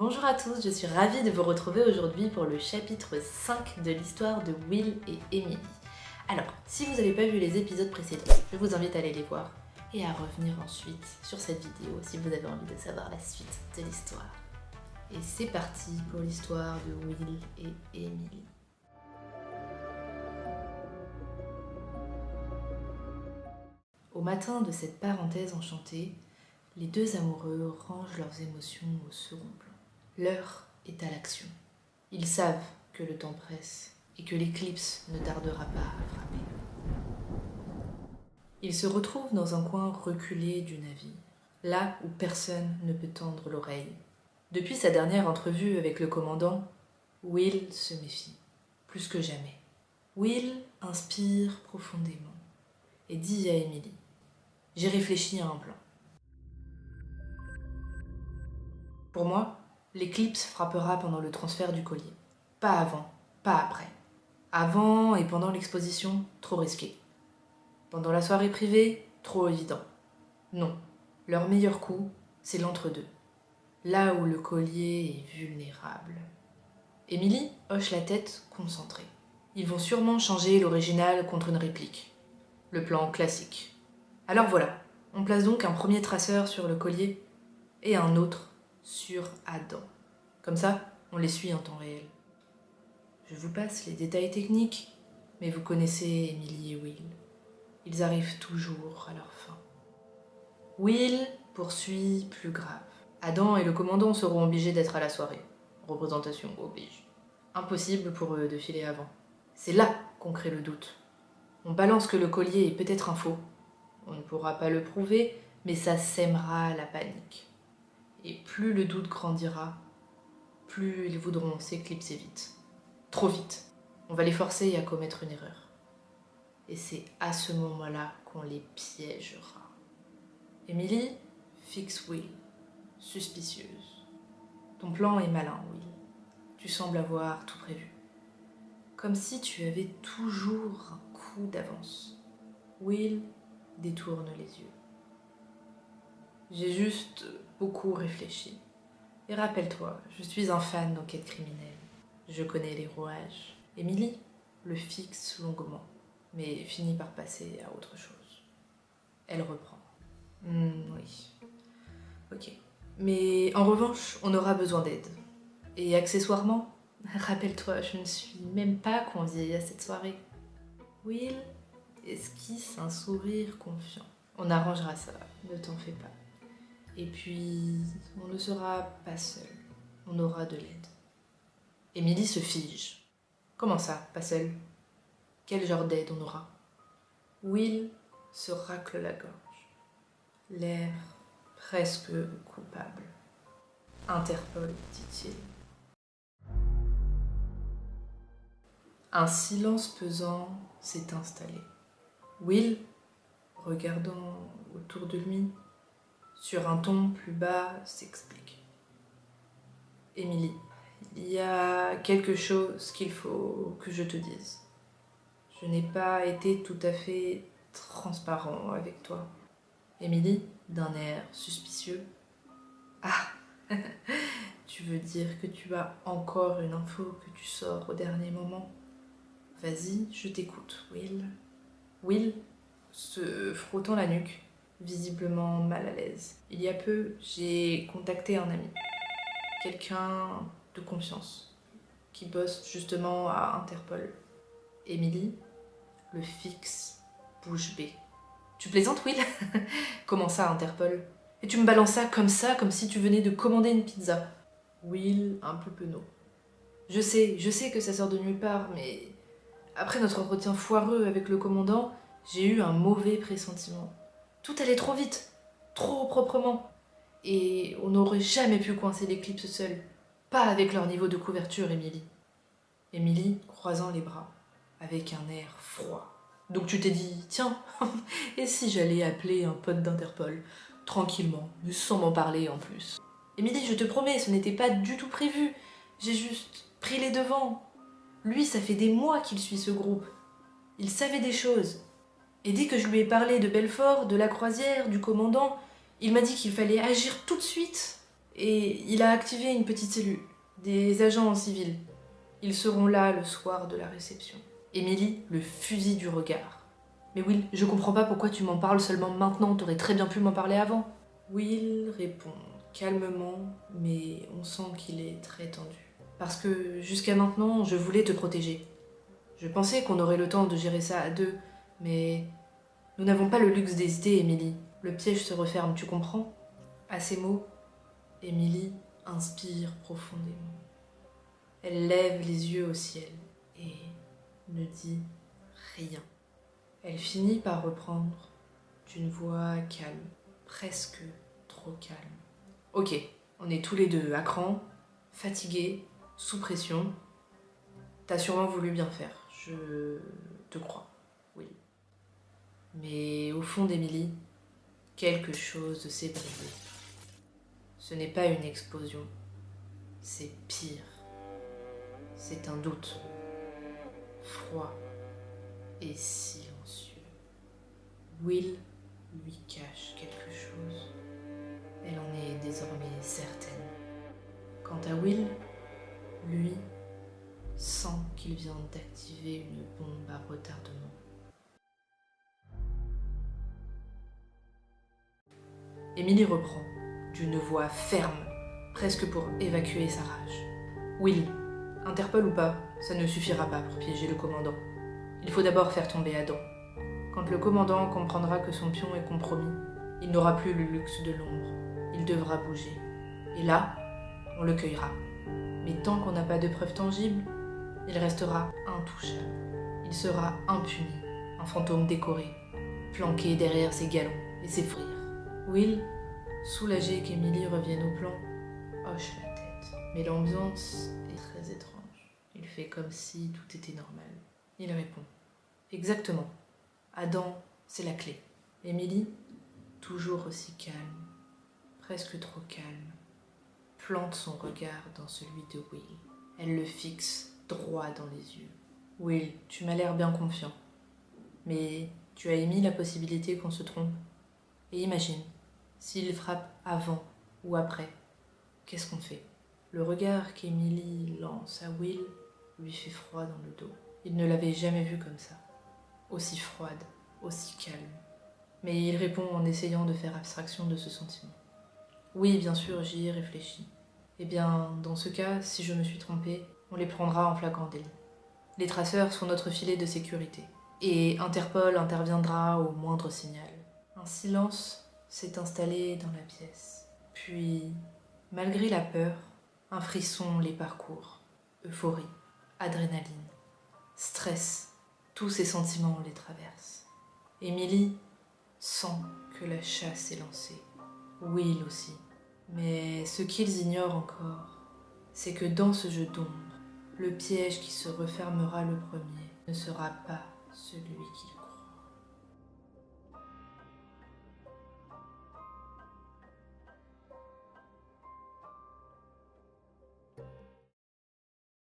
Bonjour à tous, je suis ravie de vous retrouver aujourd'hui pour le chapitre 5 de l'histoire de Will et Emily. Alors, si vous n'avez pas vu les épisodes précédents, je vous invite à aller les voir et à revenir ensuite sur cette vidéo si vous avez envie de savoir la suite de l'histoire. Et c'est parti pour l'histoire de Will et Emily. Au matin de cette parenthèse enchantée, les deux amoureux rangent leurs émotions au second plan. L'heure est à l'action. Ils savent que le temps presse et que l'éclipse ne tardera pas à frapper. Ils se retrouvent dans un coin reculé du navire, là où personne ne peut tendre l'oreille. Depuis sa dernière entrevue avec le commandant, Will se méfie, plus que jamais. Will inspire profondément et dit à Emily : « J'ai réfléchi à un plan. Pour moi, l'éclipse frappera pendant le transfert du collier. Pas avant, pas après. Avant et pendant l'exposition, trop risqué. Pendant la soirée privée, trop évident. Non, leur meilleur coup, c'est l'entre-deux. Là où le collier est vulnérable. » Emily hoche la tête, concentrée. Ils vont sûrement changer l'original contre une réplique. Le plan classique. Alors voilà, on place donc un premier traceur sur le collier et un autre sur Adam. Comme ça, on les suit en temps réel. Je vous passe les détails techniques, mais vous connaissez Emily et Will. Ils arrivent toujours à leur fin. Will poursuit plus grave. Adam et le commandant seront obligés d'être à la soirée. Représentation oblige. Impossible pour eux de filer avant. C'est là qu'on crée le doute. On balance que le collier est peut-être un faux. On ne pourra pas le prouver, mais ça sèmera la panique. Et plus le doute grandira, plus ils voudront s'éclipser vite. Trop vite. On va les forcer à commettre une erreur. Et c'est à ce moment-là qu'on les piégera. Emily fixe Will, suspicieuse. Ton plan est malin, Will. Tu sembles avoir tout prévu. Comme si tu avais toujours un coup d'avance. Will détourne les yeux. J'ai juste beaucoup réfléchi. Et rappelle-toi, je suis un fan d'enquête criminelle. Je connais les rouages. Emily le fixe longuement, mais finit par passer à autre chose. Elle reprend. Oui. Ok. Mais en revanche, on aura besoin d'aide. Et accessoirement, rappelle-toi, je ne suis même pas conviée à cette soirée. Will esquisse un sourire confiant. On arrangera ça, ne t'en fais pas. Et puis, on ne sera pas seul. On aura de l'aide. Emily se fige. Comment ça, pas seul ? Quel genre d'aide on aura ? Will se racle la gorge. L'air presque coupable. Interpol, dit-il. Un silence pesant s'est installé. Will, regardant autour de lui, sur un ton plus bas, s'explique. Emily, il y a quelque chose qu'il faut que je te dise. Je n'ai pas été tout à fait transparent avec toi. Emily, d'un air suspicieux. Ah, tu veux dire que tu as encore une info que tu sors au dernier moment ? Vas-y, je t'écoute, Will. Will, se frottant la nuque, visiblement mal à l'aise. Il y a peu, j'ai contacté un ami. Quelqu'un de confiance, qui bosse justement à Interpol. Emily le fixe bouche bée. Tu plaisantes, Will ? Comment ça, Interpol ? Et tu me balances ça, comme si tu venais de commander une pizza. Will, un peu penaud. Je sais que ça sort de nulle part, mais après notre entretien foireux avec le commandant, j'ai eu un mauvais pressentiment. Tout allait trop vite, trop proprement. Et on n'aurait jamais pu coincer l'éclipse seule. Pas avec leur niveau de couverture, Emily. Emily, croisant les bras, avec un air froid. Donc tu t'es dit, tiens, et si j'allais appeler un pote d'Interpol, tranquillement, mais sans m'en parler en plus. Emily, je te promets, ce n'était pas du tout prévu. J'ai juste pris les devants. Lui, ça fait des mois qu'il suit ce groupe. Il savait des choses. Et dès que je lui ai parlé de Belfort, de la croisière, du commandant, il m'a dit qu'il fallait agir tout de suite. Et il a activé une petite cellule, des agents en civil. Ils seront là le soir de la réception. Emily le fusille du regard. Mais Will, je comprends pas pourquoi tu m'en parles seulement maintenant, t'aurais très bien pu m'en parler avant. Will répond calmement, mais on sent qu'il est très tendu. Parce que jusqu'à maintenant, je voulais te protéger. Je pensais qu'on aurait le temps de gérer ça à deux, mais nous n'avons pas le luxe d'hésiter, Emily. Le piège se referme, tu comprends? À ces mots, Emily inspire profondément. Elle lève les yeux au ciel et ne dit rien. Elle finit par reprendre d'une voix calme, presque trop calme. Ok, on est tous les deux à cran, fatigués, sous pression. T'as sûrement voulu bien faire, je te crois, oui. Mais au fond d'Emily, quelque chose s'est brisé. Ce n'est pas une explosion, c'est pire. C'est un doute, froid et silencieux. Will lui cache quelque chose. Elle en est désormais certaine. Quant à Will, lui sent qu'il vient d'activer une bombe à retardement. Emily reprend, d'une voix ferme, presque pour évacuer sa rage. Will, Interpol ou pas, ça ne suffira pas pour piéger le commandant. Il faut d'abord faire tomber Adam. Quand le commandant comprendra que son pion est compromis, il n'aura plus le luxe de l'ombre. Il devra bouger. Et là, on le cueillera. Mais tant qu'on n'a pas de preuves tangibles, il restera intouchable. Il sera impuni, un fantôme décoré, planqué derrière ses galons et ses frires. Will, soulagé qu'Emily revienne au plan, hoche la tête. Mais l'ambiance est très étrange. Il fait comme si tout était normal. Il répond. Exactement. Adam, c'est la clé. Emily, toujours aussi calme, presque trop calme, plante son regard dans celui de Will. Elle le fixe droit dans les yeux. Will, tu m'as l'air bien confiant. Mais tu as émis la possibilité qu'on se trompe. Et imagine, s'il frappe avant ou après, qu'est-ce qu'on fait? Le regard qu'Emily lance à Will lui fait froid dans le dos. Il ne l'avait jamais vue comme ça. Aussi froide, aussi calme. Mais il répond en essayant de faire abstraction de ce sentiment. Oui, bien sûr, j'y ai réfléchi. Eh bien, dans ce cas, si je me suis trompée, on les prendra en flagrant délit. Les traceurs sont notre filet de sécurité. Et Interpol interviendra au moindre signal. Un silence s'est installé dans la pièce. Puis, malgré la peur, un frisson les parcourt. Euphorie, adrénaline, stress, tous ces sentiments les traversent. Emily sent que la chasse est lancée. Will aussi. Mais ce qu'ils ignorent encore, c'est que dans ce jeu d'ombre, le piège qui se refermera le premier ne sera pas celui qu'ils